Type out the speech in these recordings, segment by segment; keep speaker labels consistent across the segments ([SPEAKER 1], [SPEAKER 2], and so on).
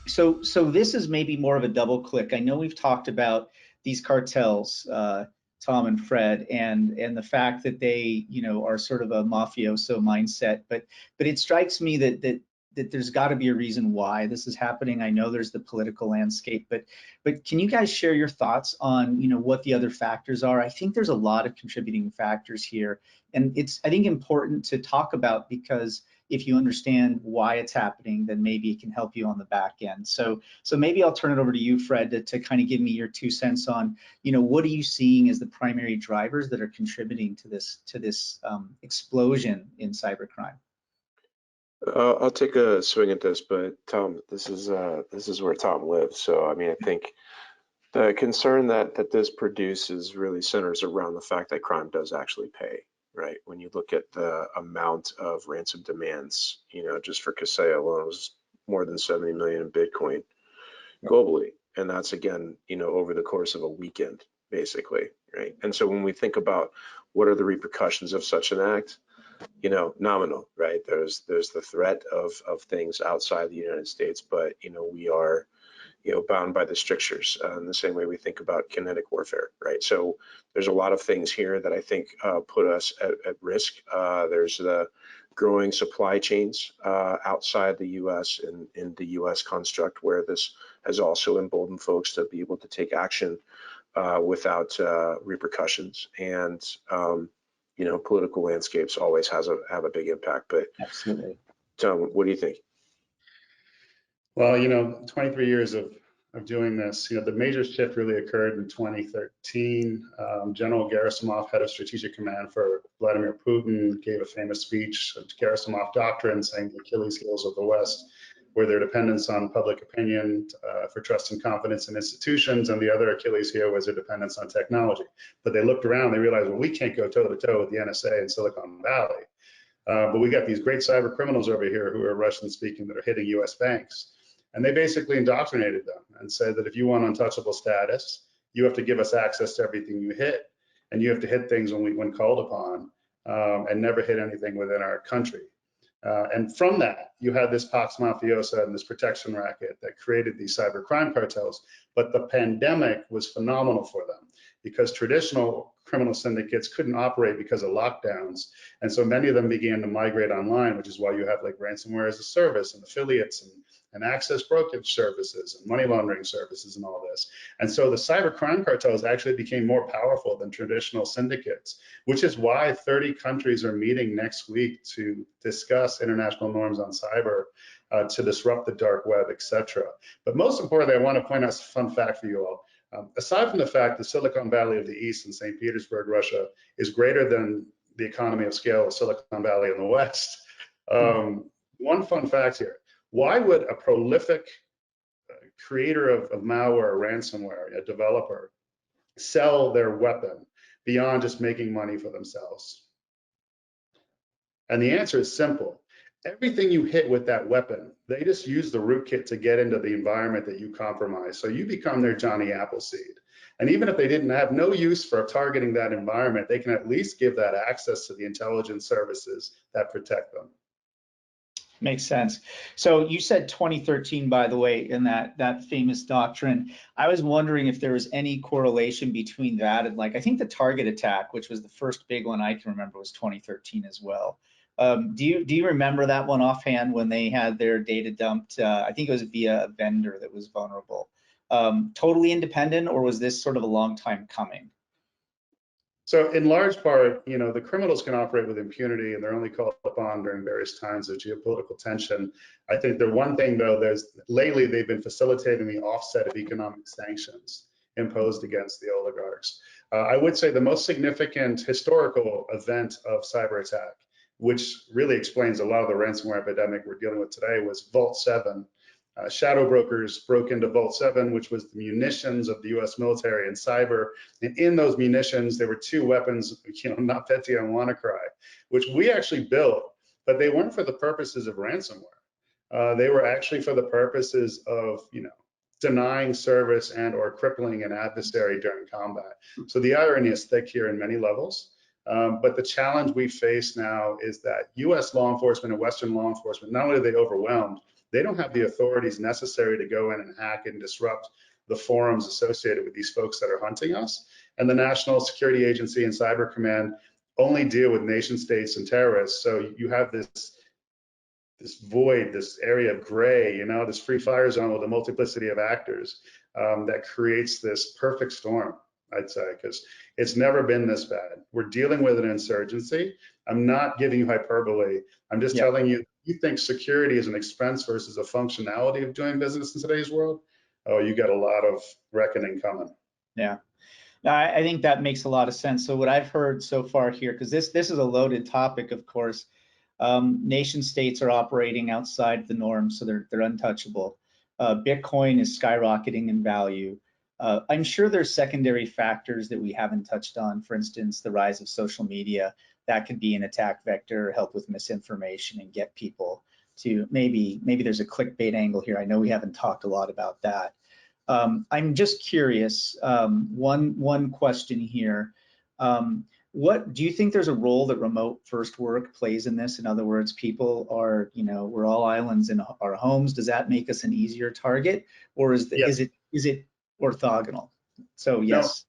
[SPEAKER 1] So this is maybe more of a double click. I know we've talked about these cartels, Tom and Fred, and the fact that they, you know, are sort of a mafioso mindset. But it strikes me that there's got to be a reason why this is happening. I know there's the political landscape, but can you guys share your thoughts on, you know, what the other factors are? I think there's a lot of contributing factors here, and it's, I think, important to talk about, because if you understand why it's happening, then maybe it can help you on the back end. So maybe I'll turn it over to you, Fred, to kind of give me your 2 cents on, you know, what are you seeing as the primary drivers that are contributing to this explosion in cybercrime?
[SPEAKER 2] I'll take a swing at this, but Tom, this is where Tom lives. So I mean, I think the concern that this produces really centers around the fact that crime does actually pay, right? When you look at the amount of ransom demands, you know, just for Kaseya alone, it was more than 70 million in Bitcoin globally, and that's, again, you know, over the course of a weekend, basically, right? And so when we think about what are the repercussions of such an act, you know, nominal, right? There's the threat of things outside the United States, but, you know, we are, you know, bound by the strictures in the same way we think about kinetic warfare, right? So there's a lot of things here that I think put us at risk. There's the growing supply chains outside the U.S. and in the U.S. construct, where this has also emboldened folks to be able to take action without repercussions. And you know, political landscapes always have a big impact. But
[SPEAKER 1] absolutely,
[SPEAKER 2] Tom, what do you think?
[SPEAKER 3] Well, you know, 23 years of doing this, you know, the major shift really occurred in 2013. General Gerasimov, head of strategic command for Vladimir Putin, gave a famous speech, Gerasimov Doctrine, saying the Achilles heels of the West were their dependence on public opinion for trust and confidence in institutions, and the other Achilles heel was their dependence on technology. But they looked around, they realized, well, we can't go toe-to-toe with the NSA in Silicon Valley. But we got these great cyber criminals over here who are Russian speaking that are hitting US banks. And they basically indoctrinated them and said that if you want untouchable status, you have to give us access to everything you hit, and you have to hit things when called upon, and never hit anything within our country. And from that, you had this Pax Mafiosa and this protection racket that created these cyber crime cartels. But the pandemic was phenomenal for them, because traditional criminal syndicates couldn't operate because of lockdowns. And so many of them began to migrate online, which is why you have like ransomware as a service and affiliates and access brokerage services and money laundering services and all this. And so the cyber crime cartels actually became more powerful than traditional syndicates, which is why 30 countries are meeting next week to discuss international norms on cyber, to disrupt the dark web, etc. But most importantly, I want to point out a fun fact for you all. Aside from the fact that Silicon Valley of the East in St. Petersburg, Russia, is greater than the economy of scale of Silicon Valley in the West, one fun fact here. Why would a prolific creator of malware, ransomware, a developer, sell their weapon beyond just making money for themselves? And the answer is simple. Everything you hit with that weapon, they just use the rootkit to get into the environment that you compromise. So you become their Johnny Appleseed. And even if they didn't have no use for targeting that environment, they can at least give that access to the intelligence services that protect them.
[SPEAKER 1] Makes sense. So you said 2013, by the way, in that famous doctrine. I was wondering if there was any correlation between that and, like, I think the Target attack, which was the first big one I can remember, was 2013 as well. Do you remember that one offhand, when they had their data dumped? I think it was via a vendor that was vulnerable. Totally independent, or was this sort of a long time coming?
[SPEAKER 3] So in large part, you know, the criminals can operate with impunity, and they're only called upon during various times of geopolitical tension. I think the one thing, though, lately they've been facilitating the offset of economic sanctions imposed against the oligarchs. I would say the most significant historical event of cyber attack, which really explains a lot of the ransomware epidemic we're dealing with today, was Vault 7. Shadow brokers broke into Vault 7, which was the munitions of the US military and cyber. And in those munitions, there were two weapons, you know, NotPetya and WannaCry, which we actually built, but they weren't for the purposes of ransomware. They were actually for the purposes of, you know, denying service and or crippling an adversary during combat. So the irony is thick here in many levels. But the challenge we face now is that US law enforcement and Western law enforcement, not only are they overwhelmed, they don't have the authorities necessary to go in and hack and disrupt the forums associated with these folks that are hunting us. And the National Security Agency and Cyber Command only deal with nation states and terrorists. So you have this void, this area of gray, this free fire zone with a multiplicity of actors that creates this perfect storm, I'd say, because it's never been this bad. We're dealing with an insurgency. I'm not giving you hyperbole. I'm just telling you, you think security is an expense versus a functionality of doing business in today's world. Oh, you got a lot of reckoning coming.
[SPEAKER 1] Yeah. I think that makes a lot of sense. So what I've heard so far here, because this is a loaded topic, of course, nation states are operating outside the norm, so they're untouchable. Bitcoin is skyrocketing in value. I'm sure there's secondary factors that we haven't touched on. For instance, the rise of social media, that could be an attack vector, help with misinformation and get people to maybe there's a clickbait angle here. I know we haven't talked a lot about that. I'm just curious, one question here. What do you think there's a role that remote first work plays in this? In other words, people are, we're all islands in our homes. Does that make us an easier target, or is it orthogonal? So yes,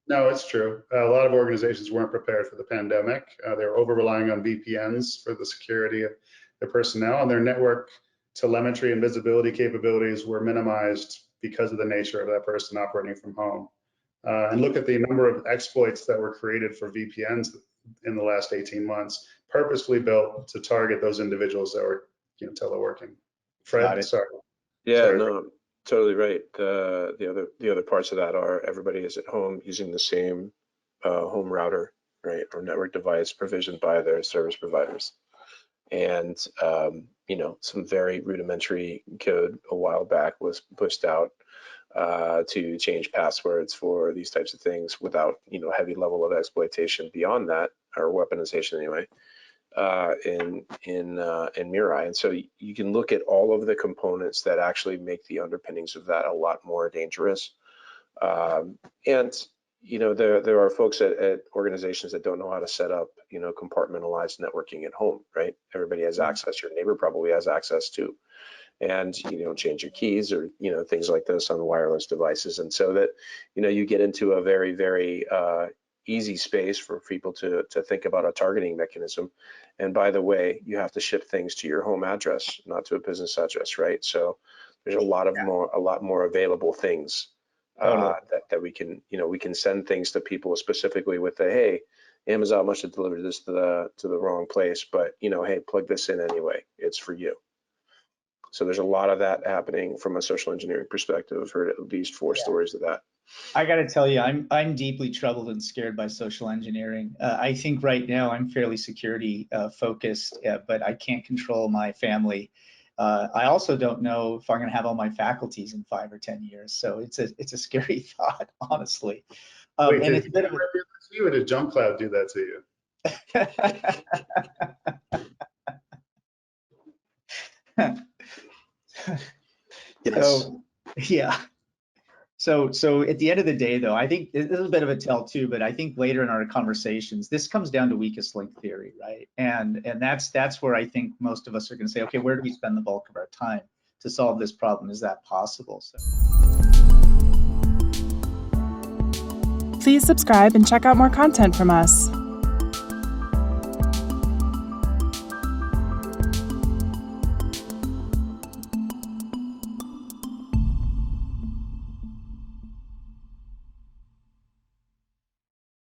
[SPEAKER 3] No, it's true. A lot of organizations weren't prepared for the pandemic. They're over relying on VPNs for the security of their personnel, and their network telemetry and visibility capabilities were minimized because of the nature of that person operating from home. And look at the number of exploits that were created for VPNs in the last 18 months, purposefully built to target those individuals that were teleworking. Fred, sorry.
[SPEAKER 2] Yeah, no, totally right. The other parts of that are everybody is at home using the same home router, right, or network device provisioned by their service providers. And some very rudimentary code a while back was pushed out to change passwords for these types of things without heavy level of exploitation beyond that, or weaponization anyway, in Mirai. And so you can look at all of the components that actually make the underpinnings of that a lot more dangerous. There are folks at organizations that don't know how to set up, compartmentalized networking at home, right? Everybody has access. Your neighbor probably has access too. And you don't change your keys or, things like this on wireless devices. And so that, you get into a very, very easy space for people to think about a targeting mechanism. And by the way, you have to ship things to your home address, not to a business address, right? So there's a lot more available things. That we can send things to people specifically with the, hey, Amazon must have delivered this to the wrong place, but hey, plug this in anyway, it's for you. So there's a lot of that happening from a social engineering perspective. I've heard at least 4 stories of that.
[SPEAKER 1] I got to tell you, I'm deeply troubled and scared by social engineering. I think right now I'm fairly security focused, but I can't control my family. I also don't know if I'm going to have all my faculties in 5 or 10 years. So it's a scary thought, honestly.
[SPEAKER 3] Wait,
[SPEAKER 1] and
[SPEAKER 3] did you do that to you, or did JumpCloud do that to you?
[SPEAKER 2] Yes.
[SPEAKER 1] So, yeah. So at the end of the day, though, I think this is a bit of a tell too, but I think later in our conversations, this comes down to weakest link theory, right? And that's where I think most of us are going to say, okay, where do we spend the bulk of our time to solve this problem? Is that possible? So.
[SPEAKER 4] Please subscribe and check out more content from us.